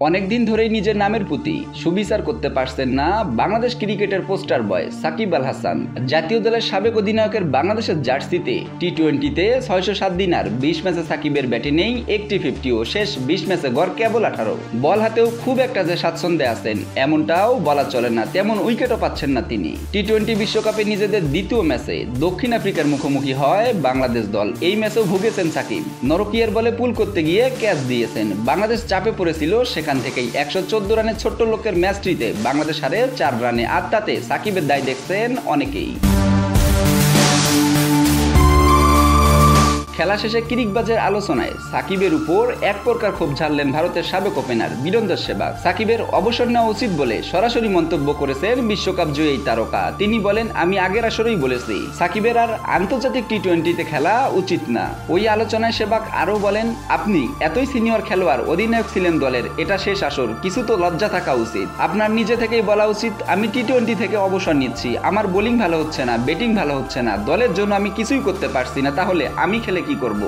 অনেকদিন ধরেই নিজের নামের প্রতি সুবিচার করতে পারছেন না বাংলাদেশ ক্রিকেটের পোস্টার বয় সাকিব আল হাসান। জাতীয় দলের সাবেক অধিনায়কের বাংলাদেশের জার্সিতে টি-20তে 607 দিন আর 20 ম্যাচে সাকিবের ব্যাটে নেই একটি 50 ও শেষ 20 ম্যাচে গড় কেবল 18। বল হাতেও খুব একটা যে স্বাচ্ছন্দ্যে আছেন এমনটাও বলা চলে না, তেমন উইকেটও পাচ্ছেন না তিনি। টি-20 বিশ্বকাপে নিজেদের দ্বিতীয় ম্যাচে দক্ষিণ আফ্রিকার মুখোমুখি হয় বাংলাদেশ দল। এই ম্যাচেও ভুগেছেন সাকিব, নরকিয়ার বলে পুল করতে গিয়ে ক্যাচ দিয়েছেন। বাংলাদেশ চাপে পড়েছিল, সেখান থেকেই 114 রানের ছোট্ট লোকের ম্যাচটিতে বাংলাদেশ হারে 4 রানে। আর তাতে সাকিবের দায় দেখছেন অনেকেই। খেলা শেষে ক্রিকবাজের আলোচনায় সাকিবের উপর এক প্রকার ক্ষোভ ঝাড়লেন ভারতের সাবেক ওপেনার বীরেন্দ্র সেহবাগ। সাকিবের অবসর নেওয়া উচিত বলে সরাসরি মন্তব্য করেছেন বিশ্বকাপ জয়ী এই তারকা। তিনি বলেন, আমি আগের আসরেই বলেছি সাকিবের আর আন্তর্জাতিক টি-20তে খেলা উচিত না। ওই আলোচনায় সেহবাগ আরও বলেন, আপনি এতই সিনিয়র খেলোয়াড়, অধিনায়ক ছিলেন দলের, এটা শেষ আসর, কিছু তো লজ্জা থাকা উচিত। আপনার নিজে থেকেই বলা উচিত আমি টি-20 থেকে অবসর নিচ্ছি, আমার বোলিং ভালো হচ্ছে না, ব্যাটিং ভালো হচ্ছে না, দলের জন্য আমি কিছুই করতে পারছি না, তাহলে আমি খেলে কি করব।